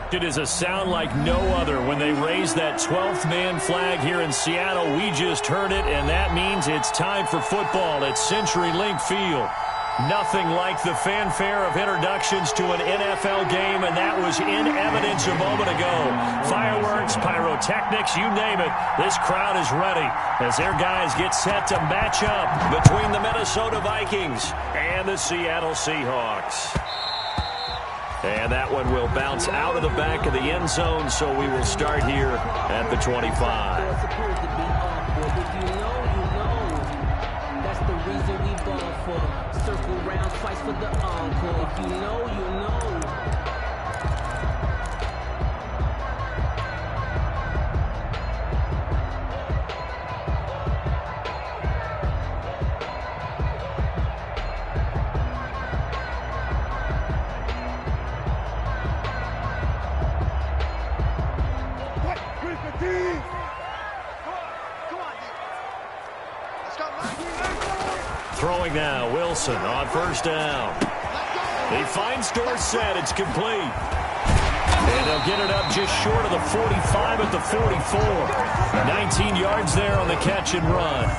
It is a sound like no other when they raise that 12th man flag here in Seattle. We just heard it, and that means it's time for football at CenturyLink Field. Nothing like the fanfare of introductions to an NFL game, and that was in evidence a moment ago. Fireworks, pyrotechnics, you name it. This crowd is ready as their guys get set to match up between the Minnesota Vikings and the Seattle Seahawks. And that one will bounce out of the back of the end zone, so we will start here at the 25. That's the reason we ball for. Circle round, twice for the encore. If you know, you know. Throwing now, Wilson on first down. He finds Dorsett. It's complete. And they'll get it up just short of the 45 at the 44. 19 yards there on the catch and run.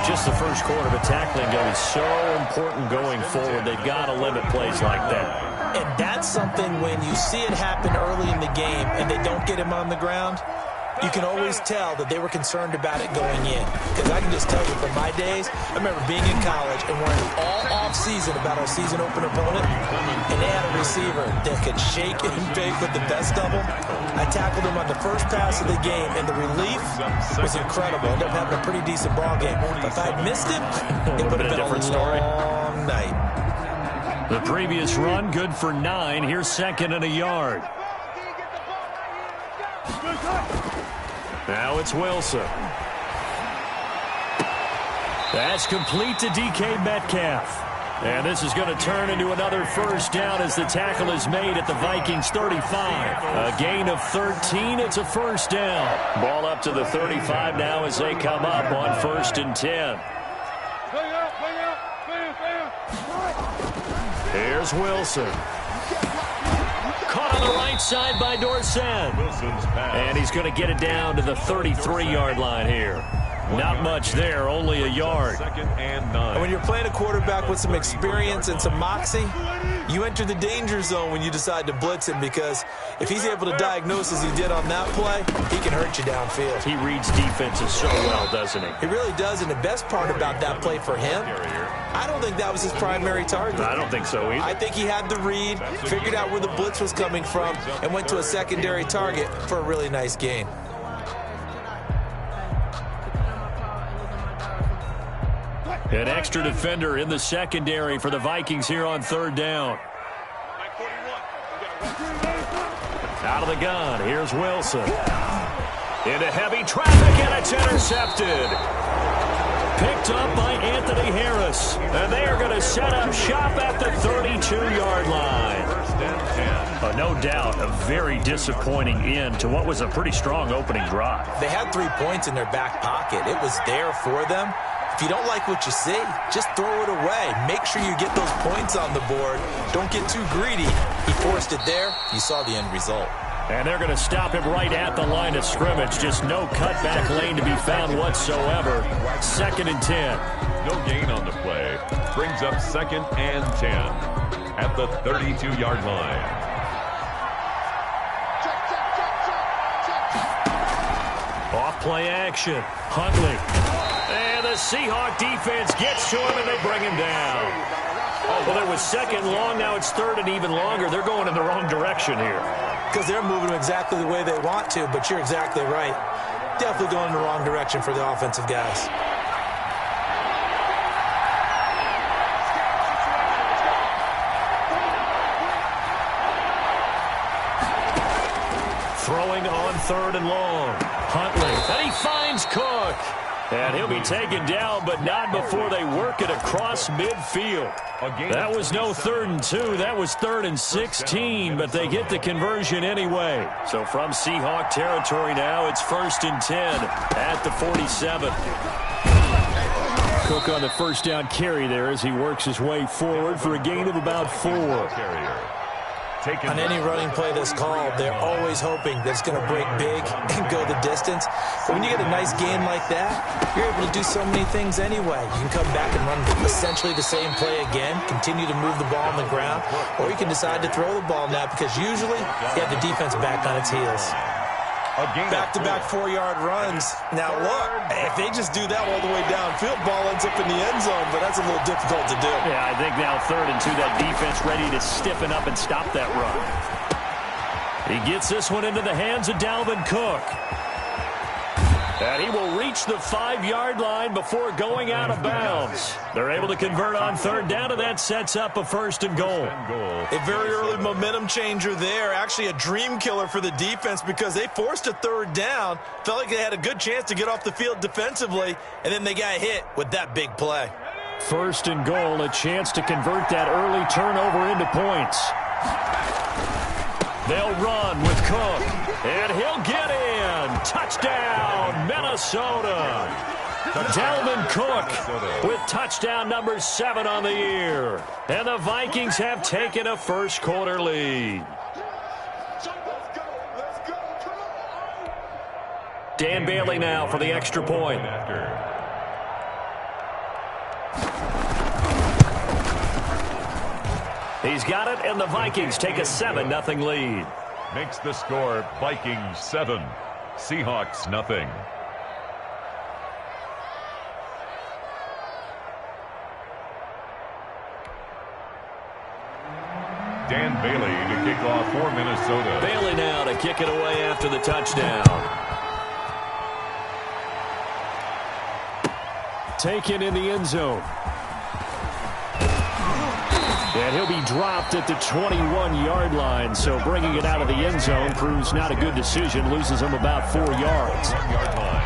Just the first quarter of a tackling game is so important going forward. They've got to limit plays like that. And that's something when you see it happen early in the game and they don't get him on the ground, you can always tell that they were concerned about it going in. Because I can just tell you from my days, I remember being in college and worrying all off-season about our season open opponent, and they had a receiver that could shake and bake with the best of them. I tackled him on the first pass of the game, and the relief was incredible. I ended up having a pretty decent ball game. But if I'd missed him, it would have been a different story. Long night. The previous run, good for 9. Here's second and a yard. Now it's Wilson. That's complete to DK Metcalf. And this is going to turn into another first down as the tackle is made at the Vikings 35. A gain of 13. It's a first down. Ball up to the 35 now as they come up on 1st and 10. Here's Wilson. Caught on the right side by Dorsett. And he's going to get it down to the 33-yard line here. Not much there, only a yard. And when you're playing a quarterback with some experience and some moxie, you enter the danger zone when you decide to blitz him, because if he's able to diagnose as he did on that play, he can hurt you downfield. He reads defenses so well, doesn't he? He really does, and the best part about that play for him, I don't think that was his primary target. I don't think so either. I think he had the read, figured out where the blitz was coming from, and went to a secondary target for a really nice gain. An extra defender in the secondary for the Vikings here on 3rd down. Out of the gun, here's Wilson. Into heavy traffic, and it's intercepted. Picked up by Anthony Harris. And they are going to set up shop at the 32-yard line. No doubt a very disappointing end to what was a pretty strong opening drive. They had 3 points in their back pocket. It was there for them. If you don't like what you see, just throw it away. Make sure you get those points on the board. Don't get too greedy. He forced it there. You saw the end result. And they're going to stop him right at the line of scrimmage. Just no cutback lane to be found whatsoever. 2nd and 10. No gain on the play. Brings up 2nd and 10 at the 32-yard line. Off play action. Huntley. And the Seahawk defense gets to him, and they bring him down. Well, it was 2nd long. Now it's 3rd and even longer. They're going in the wrong direction here. Because they're moving exactly the way they want to, but you're exactly right. Definitely going in the wrong direction for the offensive guys. Throwing on 3rd and long. Huntley. And he finds Cook. And he'll be taken down, but not before they work it across midfield. That was no 3rd and 2. That was 3rd and 16, but they get the conversion anyway. So from Seahawk territory now, it's 1st and 10 at the 47. Cook on the first down carry there as he works his way forward for a gain of about 4. taken. On any running play that's called, they're always hoping that it's going to break big and go the distance. But when you get a nice gain like that, you're able to do so many things anyway. You can come back and run essentially the same play again, continue to move the ball on the ground, or you can decide to throw the ball now because usually you have the defense back on its heels. Back-to-back 4-yard runs. Now, look, if they just do that all the way downfield, ball ends up in the end zone, but that's a little difficult to do. Yeah, I think now 3rd and 2, that defense ready to stiffen up and stop that run. He gets this one into the hands of Dalvin Cook. And he will reach the 5-yard line before going out of bounds. They're able to convert on 3rd down, and that sets up a 1st and goal. A very early momentum changer there. Actually a dream killer for the defense because they forced a 3rd down. Felt like they had a good chance to get off the field defensively, and then they got hit with that big play. 1st and goal, a chance to convert that early turnover into points. They'll run with Cook, and he'll get in. Touchdown, Minnesota. Dalvin Cook with touchdown number 7 on the year. And the Vikings have taken a first-quarter lead. Dan Bailey now for the extra point. He's got it, and the Vikings take a 7-0 lead. Makes the score Vikings 7, Seahawks nothing. Dan Bailey to kick off for Minnesota. Bailey now to kick it away after the touchdown. Taken in the end zone. And he'll be dropped at the 21-yard line, so bringing it out of the end zone proves not a good decision. Loses him about 4 yards. 1-yard line.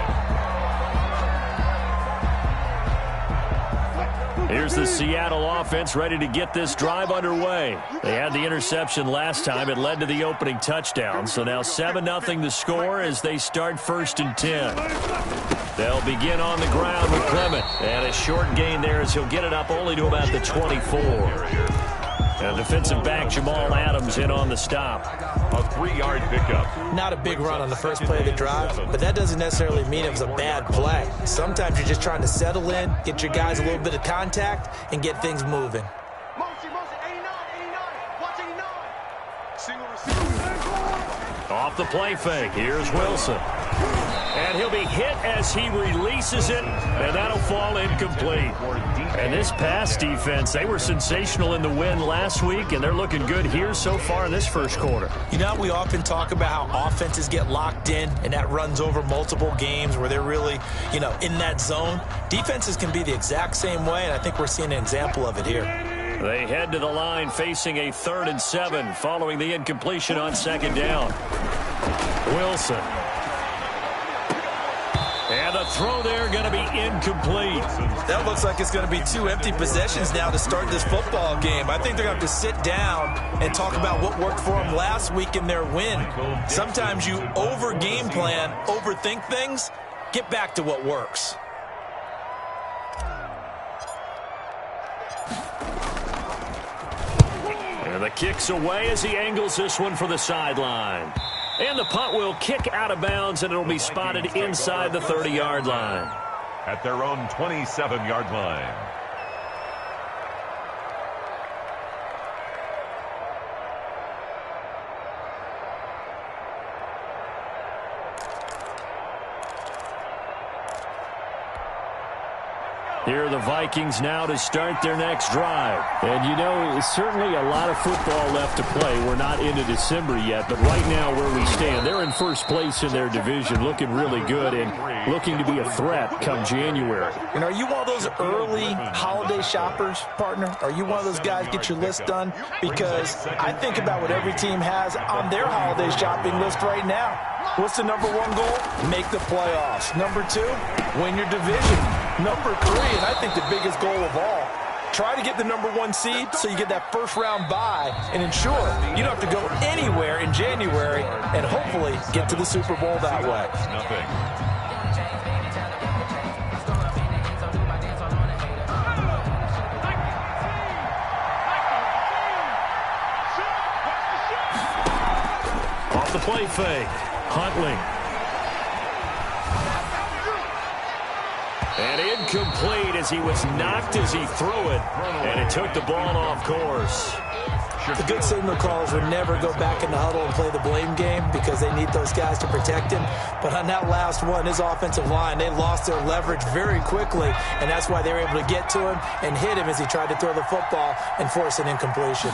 Here's the Seattle offense ready to get this drive underway. They had the interception last time. It led to the opening touchdown. So now 7-0 the score as they start 1st and 10. They'll begin on the ground with Clement. And a short gain there as he'll get it up only to about the 24. And defensive back Jamal Adams in on the stop. A 3-yard pickup. Not a big run on the first play of the drive, but that doesn't necessarily mean it was a bad play. Sometimes you're just trying to settle in, get your guys a little bit of contact, and get things moving. Off the play fake, here's Wilson. And he'll be hit as he releases it, and that'll fall incomplete. And this pass defense, they were sensational in the win last week, and they're looking good here so far in this first quarter. You know, we often talk about how offenses get locked in, and that runs over multiple games where they're really, in that zone. Defenses can be the exact same way, and I think we're seeing an example of it here. They head to the line facing a 3rd and 7 following the incompletion on 2nd down. Wilson. And the throw there going to be incomplete. That looks like it's going to be 2 empty possessions now to start this football game. I think they're going to have to sit down and talk about what worked for them last week in their win. Sometimes you over-game plan, overthink things, get back to what works. And the kick's away as he angles this one for the sideline. And the punt will kick out of bounds, and it'll be spotted inside the 30-yard line. At their own 27-yard line. Here are the Vikings now to start their next drive. And, certainly a lot of football left to play. We're not into December yet, but right now where we stand, they're in first place in their division, looking really good and looking to be a threat come January. And are you one of those early holiday shoppers, partner? Are you one of those guys get your list done? Because I think about what every team has on their holiday shopping list right now. What's the number 1 goal? Make the playoffs. Number 2, win your division. Number 3, and I think the biggest goal of all, try to get the number 1 seed so you get that first-round bye and ensure you don't have to go anywhere in January and hopefully get to the Super Bowl that way. Nothing. off the play fake. Huntley. And incomplete as he was knocked as he threw it. And it took the ball off course. The good signal callers would never go back in the huddle and play the blame game because they need those guys to protect him. But on that last one, his offensive line, they lost their leverage very quickly, and that's why they were able to get to him and hit him as he tried to throw the football and force an incompletion.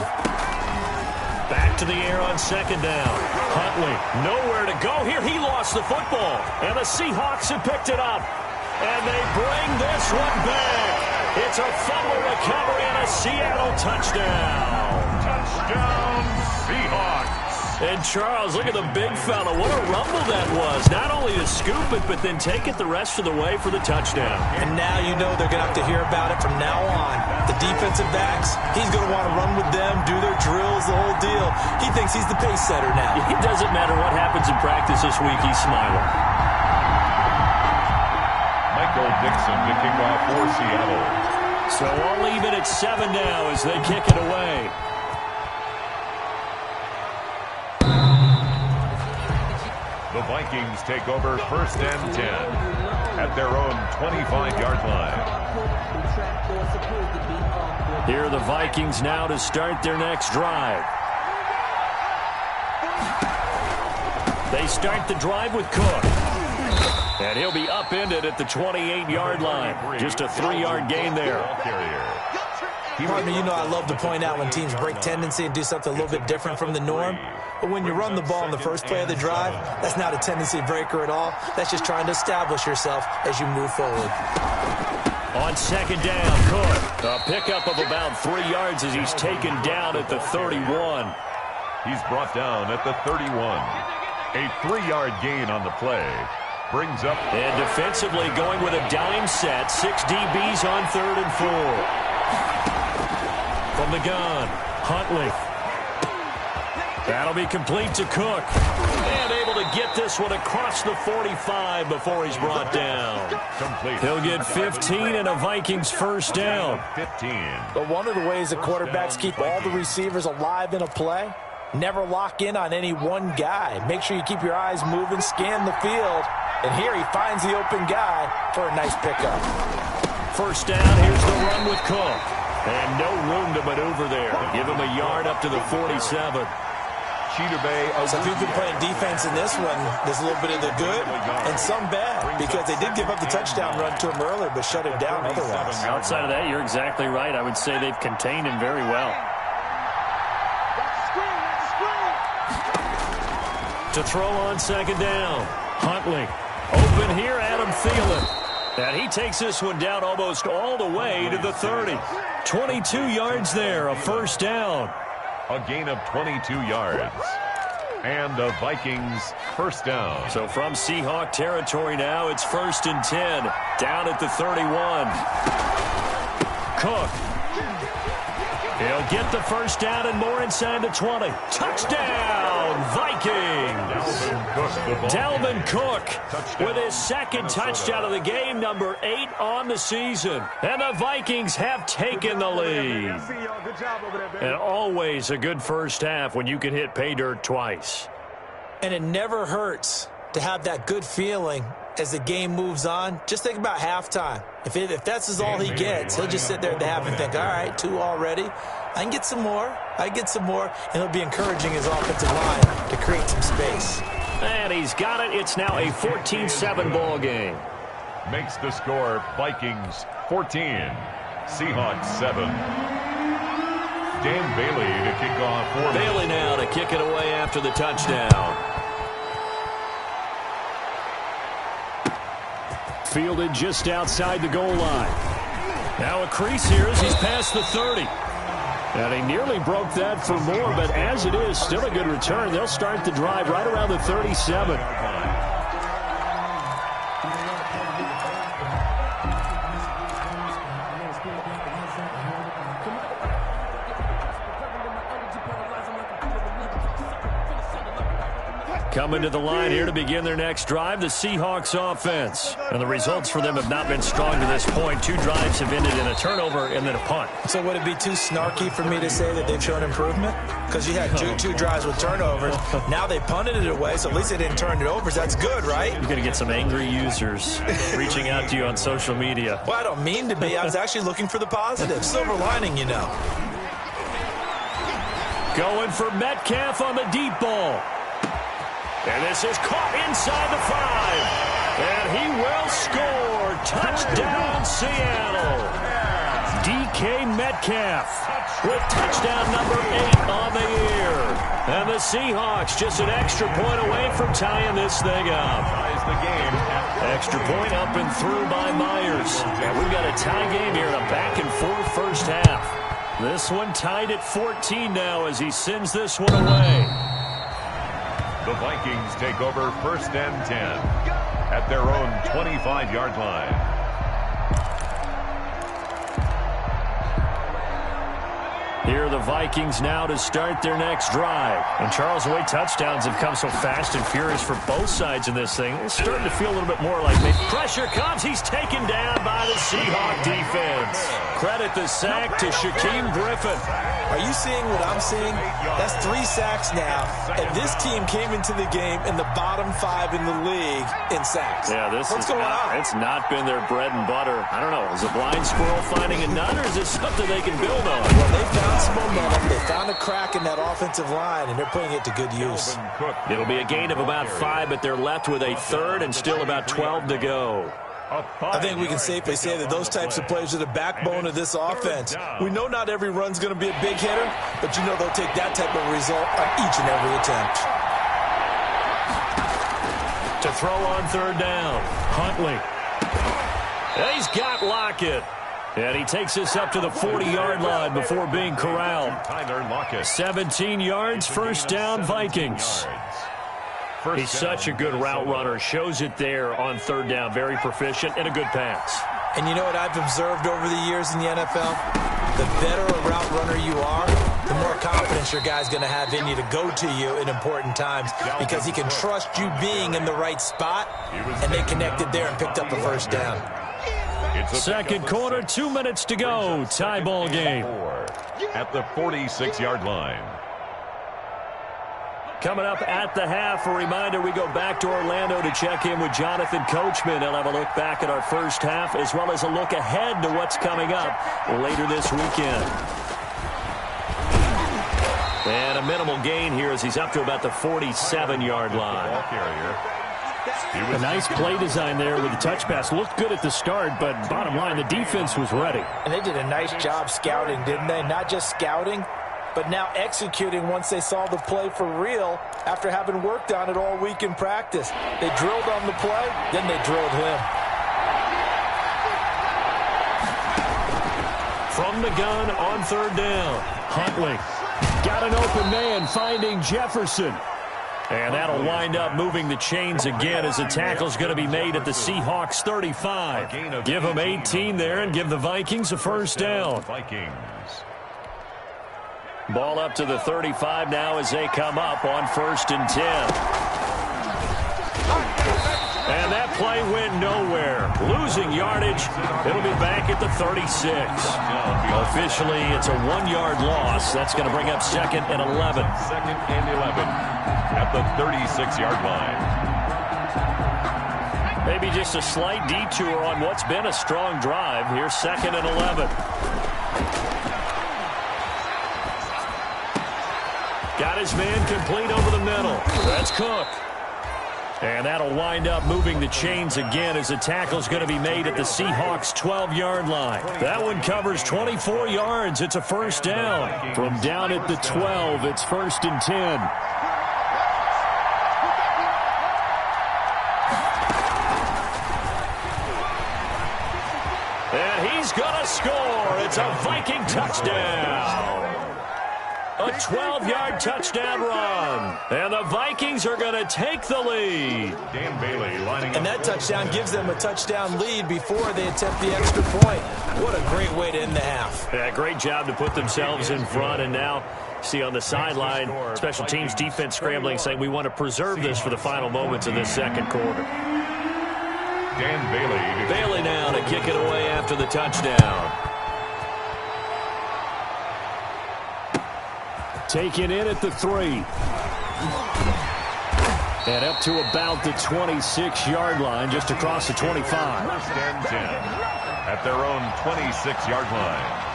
Back to the air on second down. Huntley, nowhere to go here. He lost the football, and the Seahawks have picked it up. And they bring this one back. It's a fumble recovery and a Seattle touchdown. Touchdown, Seahawks. And Charles, look at the big fella. What a rumble that was. Not only to scoop it, but then take it the rest of the way for the touchdown. And now you know they're going to have to hear about it from now on. The defensive backs, he's going to want to run with them, do their drills, the whole deal. He thinks he's the pace setter now. It doesn't matter what happens in practice this week. He's smiling. Michael Dixon to kick off for Seattle. So all even at 7 now as they kick it away. The Vikings take over 1st and 10 at their own 25-yard line. Here are the Vikings now to start their next drive. They start the drive with Cook. And he'll be upended at the 28-yard line. Just a 3-yard gain there. Partner, you know I love to point out when teams break tendency and do something a little bit different from the norm. But when you run the ball in the first play of the drive, that's not a tendency breaker at all. That's just trying to establish yourself as you move forward. On second down, Cook. A pickup of about 3 yards as he's taken down at the 31. He's brought down at the 31. A 3-yard gain on the play. Brings up. And defensively going with a dime set. 6 DBs on 3rd and 4. From the gun, Huntley. That'll be complete to Cook. And able to get this one across the 45 before he's brought down. Complete. He'll get 15 and a Vikings first down. 15. But one of the ways that quarterbacks keep all the receivers alive in a play, never lock in on any one guy. Make sure you keep your eyes moving, scan the field. And here he finds the open guy for a nice pickup. First down, here's the run with Cook. And no room to maneuver there. Give him a yard up to the 47. So if you've been playing defense in this one, there's a little bit of the good and some bad, because they did give up the touchdown run to him earlier, but shut him down otherwise. Outside of that, you're exactly right. I would say they've contained him very well. To throw on second down, Huntley. Open here, Adam Thielen. And he takes this one down almost all the way to the 30. 22 yards there, a first down. A gain of 22 yards. And the Vikings first down. So from Seahawk territory now, it's 1st and 10. Down at the 31. Cook. He'll get the first down and more inside the 20. Touchdown, Vikings! Dalvin Cook with his second touchdown of the game, number 8 on the season. And the Vikings have taken the lead. And always a good first half when you can hit pay dirt twice. And it never hurts to have that good feeling as the game moves on. Just think about halftime. If that's all he gets, he'll just sit there at the half and think, all right, 2 already. I can get some more. And he'll be encouraging his offensive line to create some space. And he's got it. It's now a 14-7 ball game. Makes the score Vikings 14, Seahawks 7. Dan Bailey to kick off for Bailey now to kick it away after the touchdown. Fielded just outside the goal line. Now a crease here as he's past the 30. And he nearly broke that for more, but as it is, still a good return. They'll start the drive right around the 37. Coming to the line here to begin their next drive, the Seahawks offense. And the results for them have not been strong to this point. 2 drives have ended in a turnover and then a punt. So would it be too snarky for me to say that they've shown improvement? Because you had two drives with turnovers. Now they punted it away, so at least they didn't turn it over. So that's good, right? You're going to get some angry users reaching out to you on social media. Well, I don't mean to be. I was actually looking for the positive. Silver lining, you know. Going for Metcalf on the deep ball. And this is caught inside the 5. And he will score. Touchdown, Seattle. DK Metcalf with touchdown number 8 on the year. And the Seahawks just an extra point away from tying this thing up. Extra point up and through by Myers. And we've got a tie game here in a back-and-forth first half. This one tied at 14 now as he sends this one away. The Vikings take over 1st and 10 at their own 25-yard line. Here are the Vikings now to start their next drive. And Charles, the way touchdowns have come so fast and furious for both sides in this thing, it's starting to feel a little bit more like maybe pressure comes. He's taken down by the Seahawk defense. Credit the sack to Shaquem Griffin. Are you seeing what I'm seeing? That's 3 sacks now. And this team came into the game in the bottom 5 in the league in sacks. Yeah, What's going on? It's not been their bread and butter. I don't know. Is a blind squirrel finding a nut, or is this something they can build on? Well, they found some momentum. They found a crack in that offensive line, and they're putting it to good use. It'll be a gain of about 5, but they're left with a third and still about 12 to go. I think we can safely say that those types of plays are the backbone of this offense. We know not every run's going to be a big hitter, but you know they'll take that type of result on each and every attempt. To throw on 3rd down, Huntley. And he's got Lockett. And he takes us up to the 40-yard line before being corralled. 17 yards, 1st down, Vikings. He's such a good route runner. Shows it there on 3rd down. Very proficient and a good pass. And you know what I've observed over the years in the NFL? The better a route runner you are, the more confidence your guy's going to have in you to go to you in important times because he can trust you being in the right spot, and they connected there and picked up the 1st down. Second quarter, 2 minutes to go. Tie ball game. At the 46-yard line. Coming up at the half, a reminder, we go back to Orlando to check in with Jonathan Coachman. He'll have a look back at our first half as well as a look ahead to what's coming up later this weekend. And a minimal gain here as he's up to about the 47-yard line. A nice play design there with the touch pass. Looked good at the start, but bottom line, the defense was ready. And they did a nice job scouting, didn't they? Not just scouting, but now executing once they saw the play for real after having worked on it all week in practice. They drilled on the play, then they drilled him. From the gun on 3rd down, Huntley got an open man finding Jefferson. And that'll wind up moving the chains again as the tackle's going to be made at the Seahawks 35. Give them 18 there and give the Vikings a 1st down. Ball up to the 35 now as they come up on 1st and 10. And that play went nowhere. Losing yardage. It'll be back at the 36. Officially, it's a 1-yard loss. That's going to bring up 2nd and 11. 2nd and 11 at the 36-yard line. Maybe just a slight detour on what's been a strong drive. Here's 2nd and 11. Got his man complete over the middle. That's Cook. And that'll wind up moving the chains again as the tackle's going to be made at the Seahawks 12-yard line. That one covers 24 yards. It's a 1st down. From down at the 12, it's 1st and 10. And he's going to score. It's a Viking touchdown. A 12-yard touchdown run. And the Vikings are going to take the lead. Dan Bailey lining up. And that touchdown gives them a touchdown lead before they attempt the extra point. What a great way to end the half. Yeah, great job to put themselves in front. And now See on the sideline, special teams defense scrambling, saying we want to preserve this for the final moments of this second quarter. Dan Bailey. Bailey now to kick it away after the touchdown. Taken in at the 3. And up to about the 26-yard line, just across the 25. First and 10 at their own 26-yard line.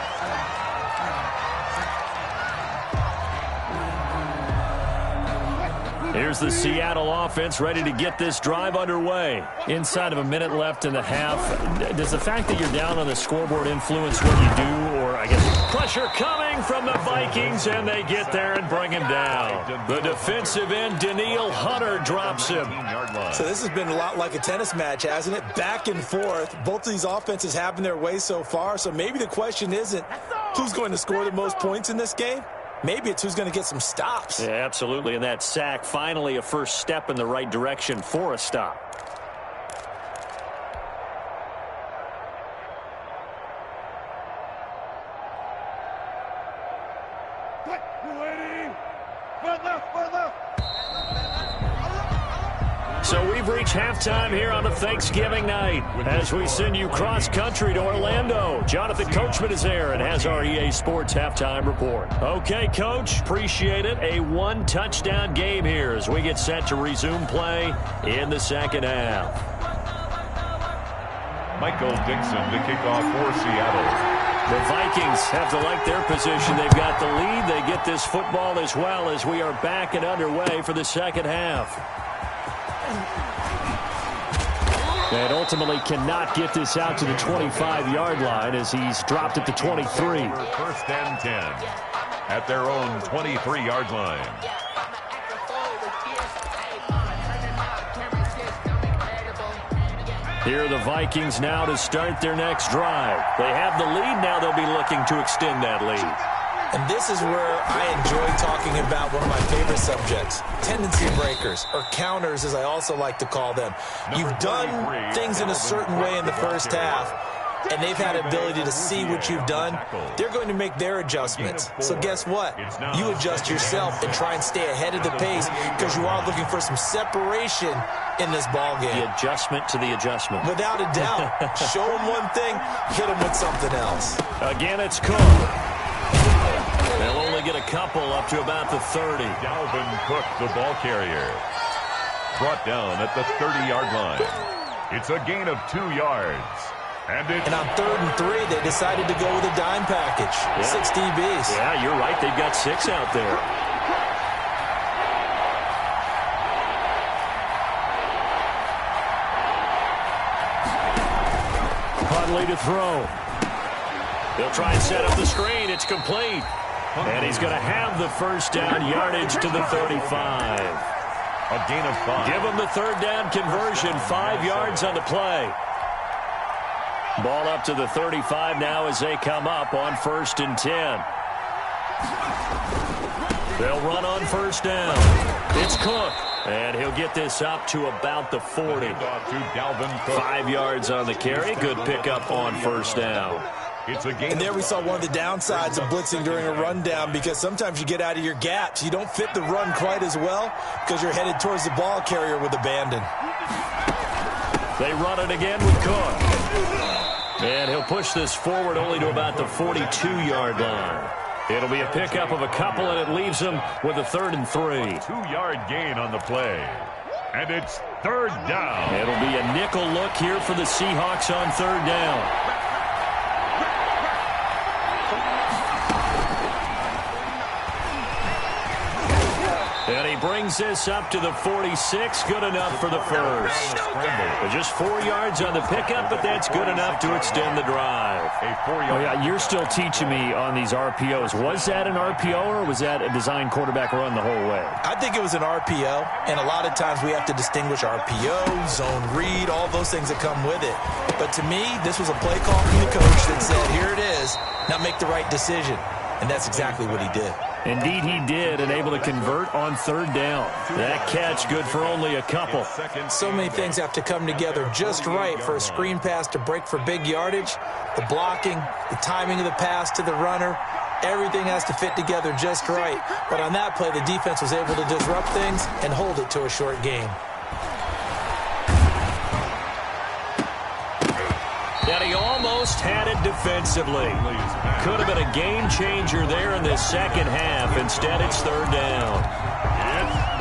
Here's the Seattle offense ready to get this drive underway. Inside of a minute left in the half. Does the fact that you're down on the scoreboard influence what you do? Or, I guess, pressure coming from the Vikings, and they get there and bring him down. The defensive end, Danielle Hunter, drops him. So this has been a lot like a tennis match, hasn't it? Back and forth. Both of these offenses having their way so far. So maybe the question isn't who's going to score the most points in this game. Maybe it's who's going to get some stops. Yeah, absolutely. And that sack, finally a first step in the right direction for a stop. So we've reached halftime here on a Thanksgiving night as we send you cross-country to Orlando. Jonathan Coachman is there and has our EA Sports halftime report. Okay, Coach, appreciate it. A one-touchdown game here as we get set to resume play in the second half. Michael Dixon to kick off for Seattle. The Vikings have to like their position. They've got the lead. They get this football as well as we are back and underway for the second half. And ultimately cannot get this out to the 25-yard line as he's dropped at the 23. First and 10 at their own 23-yard line. Here are the Vikings now to start their next drive. They have the lead. Now they'll be looking to extend that lead. And this is where I enjoy talking about one of my favorite subjects, tendency breakers, or counters as I also like to call them. You've done things in a certain way in the first half, and they've had ability to see what you've done. They're going to make their adjustments. So guess what? You adjust yourself and try and stay ahead of the pace because you are looking for some separation in this ball game. The adjustment to the adjustment. Without a doubt. Show them one thing, hit them with something else. Again, it's Cook. They'll only get a couple up to about the 30. Dalvin Cook, the ball carrier. Brought down at the 30-yard line. It's a gain of 2 yards. And on 3rd and 3, they decided to go with a dime package. Yeah. 6 DBs. Yeah, you're right. They've got 6 out there. Huntley to throw. He'll try and set up the screen. It's complete. And he's going to have the first down, yardage to the 35. A gain of 5. Give him the third down conversion, 5 yards on the play. Ball up to the 35 now as they come up on 1st and 10. They'll run on first down. It's Cook. And he'll get this up to about the 40. 5 yards on the carry. Good pickup on first down. And there we saw one of the downsides of blitzing during a rundown because sometimes you get out of your gaps. You don't fit the run quite as well because you're headed towards the ball carrier with abandon. They run it again with Cook. And he'll push this forward only to about the 42-yard line. It'll be a pickup of a couple, and it leaves them with a 3rd and 3. 2-yard gain on the play. And it's 3rd down. It'll be a nickel look here for the Seahawks on 3rd down. And he brings this up to the 46. Good enough for the first. Just 4 yards on the pickup, but that's good enough to extend the drive. Oh, yeah, you're still teaching me on these RPOs. Was that an RPO or was that a design quarterback run the whole way? I think it was an RPO, and a lot of times we have to distinguish RPO, zone read, all those things that come with it. But to me, this was a play call from the coach that said, here it is, now make the right decision. And that's exactly what he did. Indeed, he did, and able to convert on 3rd down. That catch good for only a couple. So many things have to come together just right for a screen pass to break for big yardage. The blocking, the timing of the pass to the runner, Everything has to fit together just right. But on that play, the defense was able to disrupt things and hold it to a short game. And he almost had it defensively. Could have been a game changer there in the second half. Instead, it's third down.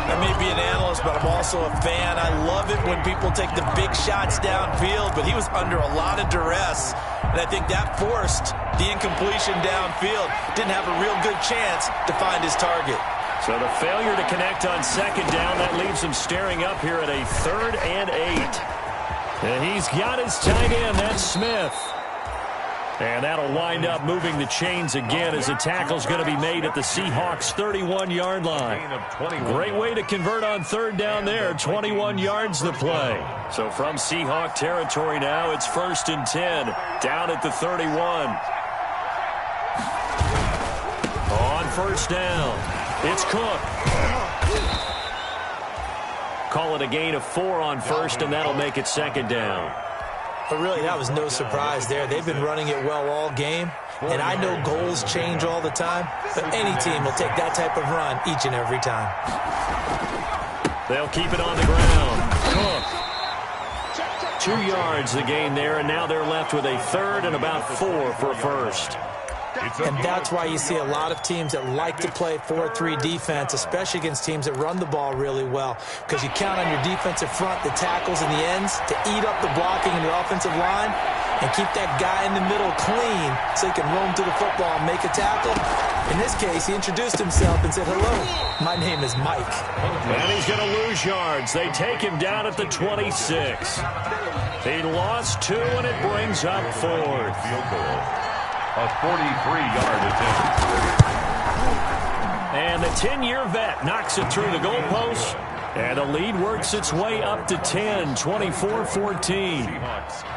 I may be an analyst, but I'm also a fan. I love it when people take the big shots downfield, but he was under a lot of duress, and I think that forced the incompletion downfield. Didn't have a real good chance to find his target. So the failure to connect on second down, that leaves him staring up here at a 3rd and 8. And he's got his tight end, that's Smith. And that'll wind up moving the chains again as the tackle's going to be made at the Seahawks' 31-yard line. Great way to convert on third down there. 21 yards the play. So from Seahawk territory now, it's 1st and 10. Down at the 31. On first down, it's Cook. Call it a gain of 4 on first, and that'll make it 2nd down. But really, that was no surprise there. They've been running it well all game, and I know goals change all the time, but any team will take that type of run each and every time. They'll keep it on the ground. Cook. 2 yards the gain there, and now they're left with a 3rd and about 4 for first. And that's why you see a lot of teams that like to play 4-3 defense, especially against teams that run the ball really well, because you count on your defensive front, the tackles and the ends, to eat up the blocking in your offensive line and keep that guy in the middle clean so he can roam to the football and make a tackle. In this case, he introduced himself and said, "Hello, my name is Mike." And he's going to lose yards. They take him down at the 26. He lost 2, and it brings up 4th. Field goal. A 43-yard attempt. And the 10-year vet knocks it through the goalpost. And the lead works its way up to 10, 24-14.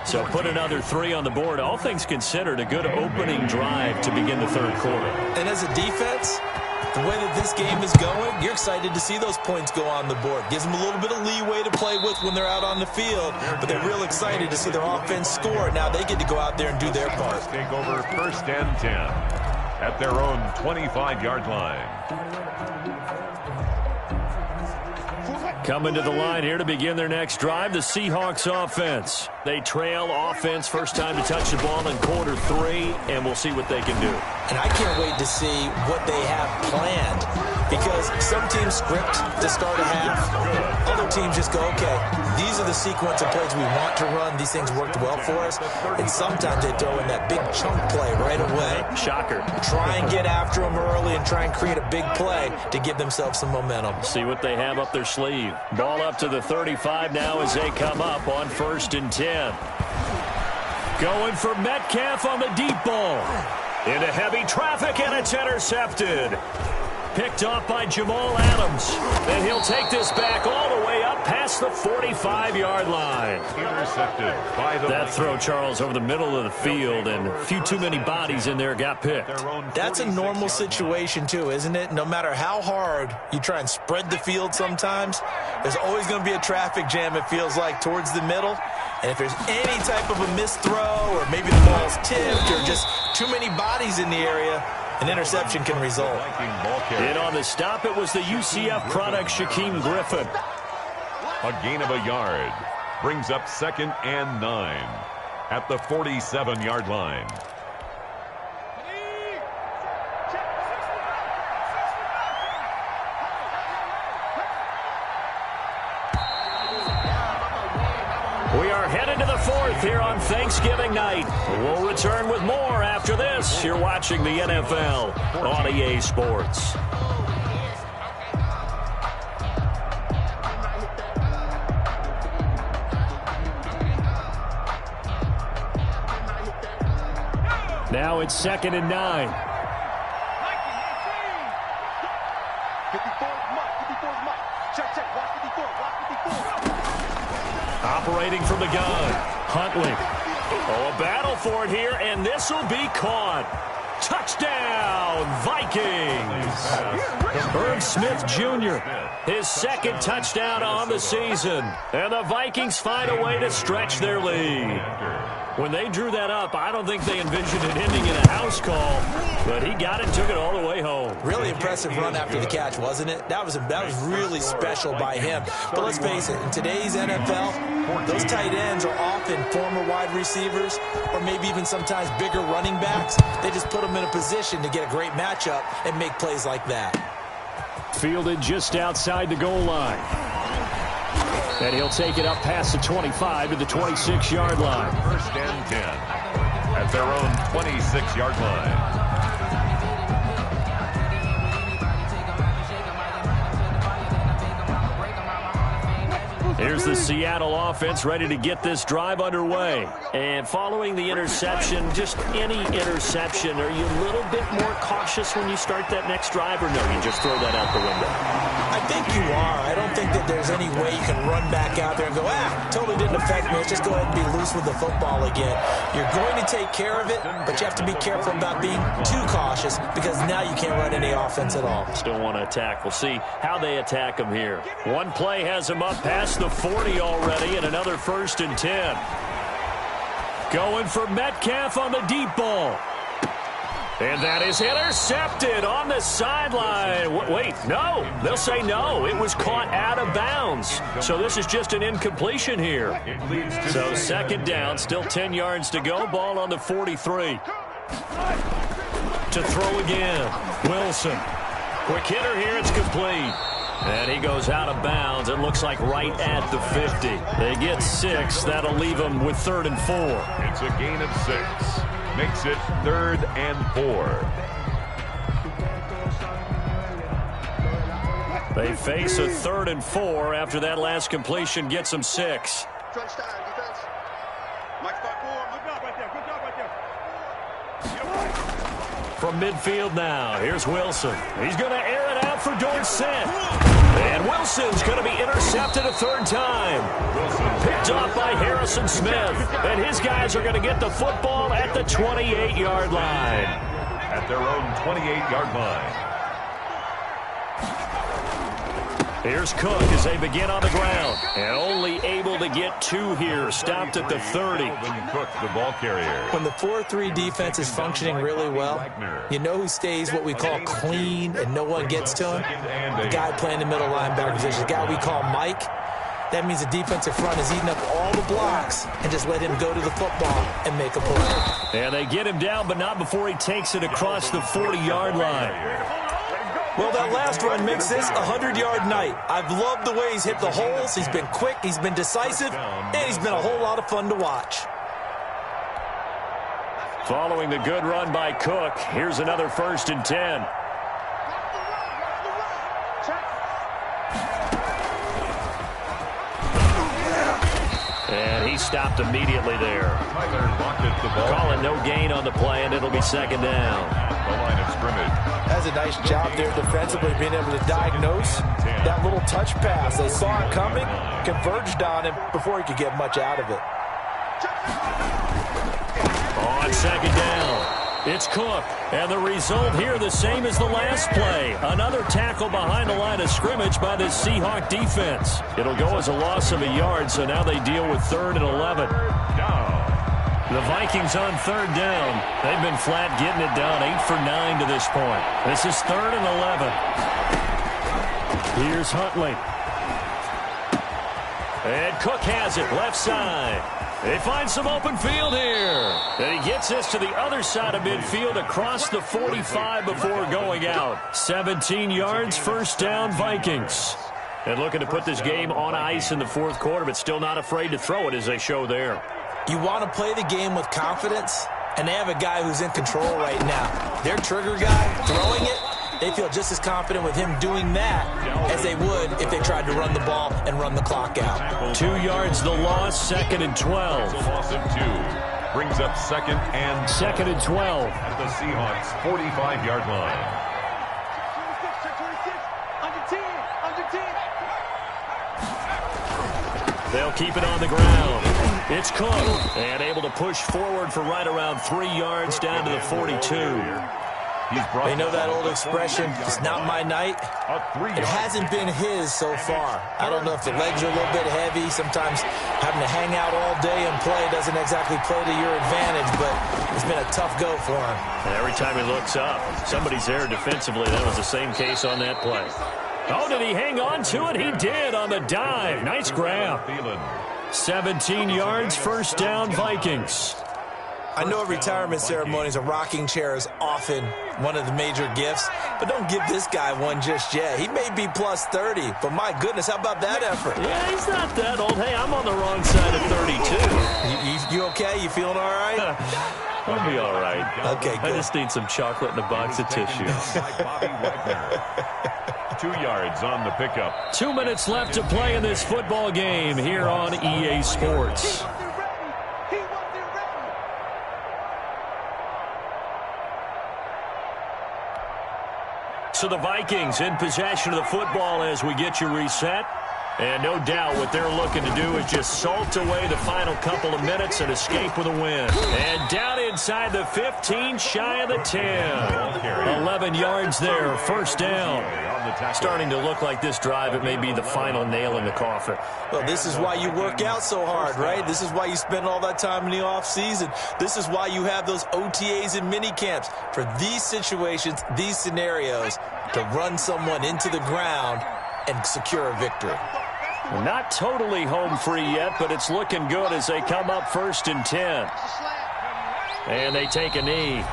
So put another 3 on the board. All things considered, a good opening drive to begin the 3rd quarter. And as a defense, the way that this game is going, you're excited to see those points go on the board. Gives them a little bit of leeway to play with when they're out on the field, but they're real excited to see their offense score. Now they get to go out there and do their part. Take over 1st and 10 at their own 25-yard line. Coming to the line here to begin their next drive, the Seahawks offense. They trail offense, first time to touch the ball in quarter 3, and we'll see what they can do. And I can't wait to see what they have planned, because some teams script to start a half. Other teams just go, okay, these are the sequence of plays we want to run. These things worked well for us. And sometimes they throw in that big chunk play right away. Shocker. Try and get after them early and try and create a big play to give themselves some momentum. See what they have up their sleeve. Ball up to the 35 now as they come up on 1st and 10. Going for Metcalf on the deep ball. Into heavy traffic, and it's intercepted. Picked off by Jamal Adams. And he'll take this back all the way up past the 45-yard line. Intercepted by the That throw, Charles, over the middle of the field, and a few too many bodies in there got picked. That's a normal situation, too, isn't it? No matter how hard you try and spread the field sometimes, there's always going to be a traffic jam, it feels like, towards the middle. And if there's any type of a missed throw, or maybe the ball's tipped, or just too many bodies in the area, an interception can result. And on the stop, it was the UCF product, Shaquem Griffin. A gain of a yard brings up 2nd and 9 at the 47-yard line. We are headed to the 4th here on Thanksgiving night. We'll return with more after this. You're watching the NFL on EA Sports. Now it's 2nd and 9. Operating from the gun, Huntley. Oh, a battle for it here, and this will be caught. Touchdown, Vikings. Herb Smith Jr., his 2nd touchdown on the season. And the Vikings find a way to stretch their lead. When they drew that up, I don't think they envisioned it ending in a house call, but he got it and took it all the way home. Really impressive run after the catch, wasn't it? That was really special by him. But let's face it, in today's NFL, those tight ends are often former wide receivers or maybe even sometimes bigger running backs. They just put them in a position to get a great matchup and make plays like that. Fielded just outside the goal line. And he'll take it up past the 25 to the 26-yard line. First and 10 at their own 26-yard line. Here's the Seattle offense ready to get this drive underway. And following the interception, just any interception, are you a little bit more cautious when you start that next drive, or no, you just throw that out the window? I think you are. I don't think that there's any way you can run back out there and go, totally didn't affect me. Let's just go ahead and be loose with the football again. You're going to take care of it, but you have to be careful about being too cautious because now you can't run any offense at all. Still want to attack. We'll see how they attack him here. One play has him up past the 40 already, and another first and 10. Going for Metcalf on the deep ball. And that is intercepted on the sideline. Wait, no. They'll say no. It was caught out of bounds. So this is just an incompletion here. So second down, still 10 yards to go. Ball on the 43. To throw again. Wilson. Quick hitter here. It's complete. And he goes out of bounds. It looks like right at the 50. They get 6. That'll leave them with 3rd and 4. It's a gain of 6. Makes it 3rd and 4. They face a 3rd and 4 after that last completion gets them 6. Crunch time, defense. Mike, start forward. Good job right there. Good job right there. From midfield now, here's Wilson. He's going to air it out for Dorsett. And Wilson's going to be intercepted a 3rd time. Picked off by Harrison Smith. And his guys are going to get the football at the 28-yard line. At their own 28-yard line. Here's Cook as they begin on the ground. And only able to get 2 here. Stopped at the 30. Cook, the ball carrier. When the 4-3 defense is functioning really well, you know who stays what we call clean and no one gets to him? The guy playing the middle linebacker position, the guy we call Mike. That means the defensive front is eating up all the blocks and just let him go to the football and make a play. And they get him down, but not before he takes it across the 40-yard line. Well, that last run makes this a 100-yard night. I've loved the way he's hit the holes. He's been quick, he's been decisive, and he's been a whole lot of fun to watch. Following the good run by Cook, here's another 1st and 10. And he stopped immediately there. Calling no gain on the play, and it'll be 2nd down. The line of scrimmage. That's a nice job there defensively, being able to diagnose that little touch pass. They saw it coming, converged on him before he could get much out of it. On 2nd down, it's Cook. And the result here the same as the last play. Another tackle behind the line of scrimmage by the Seahawks defense. It'll go as a loss of a yard, so now they deal with 3rd and 11. The Vikings on 3rd down. They've been flat getting it down, 8 for 9 to this point. This is 3rd and 11. Here's Huntley. And Cook has it, left side. They find some open field here. And he gets this to the other side of midfield across the 45 before going out. 17 yards, 1st down, Vikings. And looking to put this game on ice in the 4th quarter, but still not afraid to throw it as they show there. You want to play the game with confidence, and they have a guy who's in control right now. Their trigger guy, throwing it, they feel just as confident with him doing that as they would if they tried to run the ball and run the clock out. 2 yards the loss, 2nd and 12. The loss of 2 brings up 2nd and 12. At the Seahawks 45-yard line. They'll keep it on the ground. It's Cook, and able to push forward for right around 3 yards down to the 42. They know that old expression, it's not my night. It hasn't been his so far. I don't know if the legs are a little bit heavy. Sometimes having to hang out all day and play doesn't exactly play to your advantage, but it's been a tough go for him. And every time he looks up, somebody's there defensively. That was the same case on that play. Oh, did he hang on to it? He did on the dive. Nice grab. 17 yards, first down, Vikings. I know at retirement ceremonies, a rocking chair is often one of the major gifts, but don't give this guy one just yet. He may be plus 30, but my goodness, how about that effort? Yeah, he's not that old. Hey, I'm on the wrong side of 32. You okay? You feeling all right? I'll be all right. Okay, good. I just need some chocolate and a box of tissue. 2 yards on the pickup. 2 minutes left to play in this football game here on EA Sports. So the Vikings in possession of the football as we get you reset. And no doubt what they're looking to do is just salt away the final couple of minutes and escape with a win. And down inside the 15, shy of the 10. 11 yards there, first down. Starting to look like this drive, it may be the final nail in the coffin. Well, this is why you work out so hard, right? This is why you spend all that time in the offseason. This is why you have those OTAs and mini camps for these situations, these scenarios, to run someone into the ground and secure a victory. Not totally home free yet, but it's looking good as they come up first and 10. And they take a knee.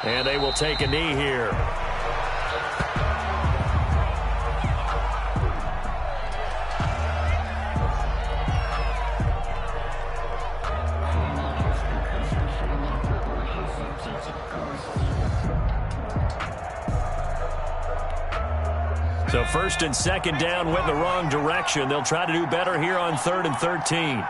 And they will take a knee here. So first and second down went the wrong direction. They'll try to do better here on 3rd and 13.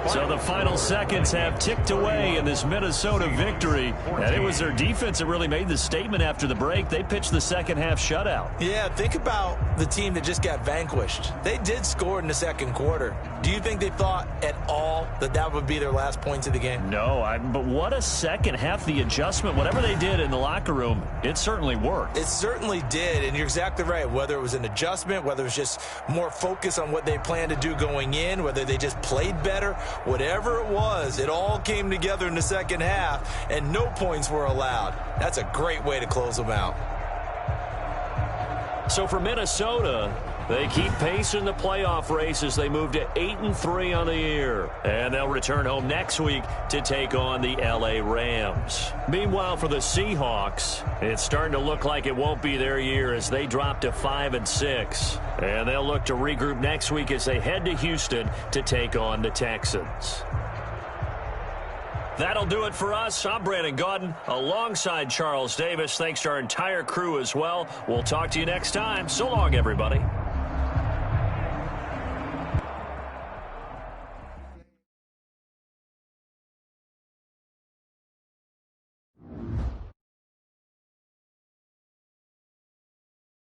So the final seconds have ticked away in this Minnesota victory. And it was their defense that really made the statement after the break. They pitched the second half shutout. Yeah, think about the team that just got vanquished. They did score in the second quarter. Do you think they thought at all that that would be their last points of the game? No, but what a second half. The adjustment, whatever they did in the locker room, it certainly worked. It certainly did, and you're exactly right. Whether it was an adjustment, whether it was just more focus on what they planned to do going in, whether they just played better, whatever it was, it all came together in the second half, and no points were allowed. That's a great way to close them out. So for Minnesota, they keep pace in the playoff race as they move to 8-3 on the year. And they'll return home next week to take on the LA Rams. Meanwhile, for the Seahawks, it's starting to look like it won't be their year as they drop to 5-6. And they'll look to regroup next week as they head to Houston to take on the Texans. That'll do it for us. I'm Brandon Gaudin alongside Charles Davis. Thanks to our entire crew as well. We'll talk to you next time. So long, everybody.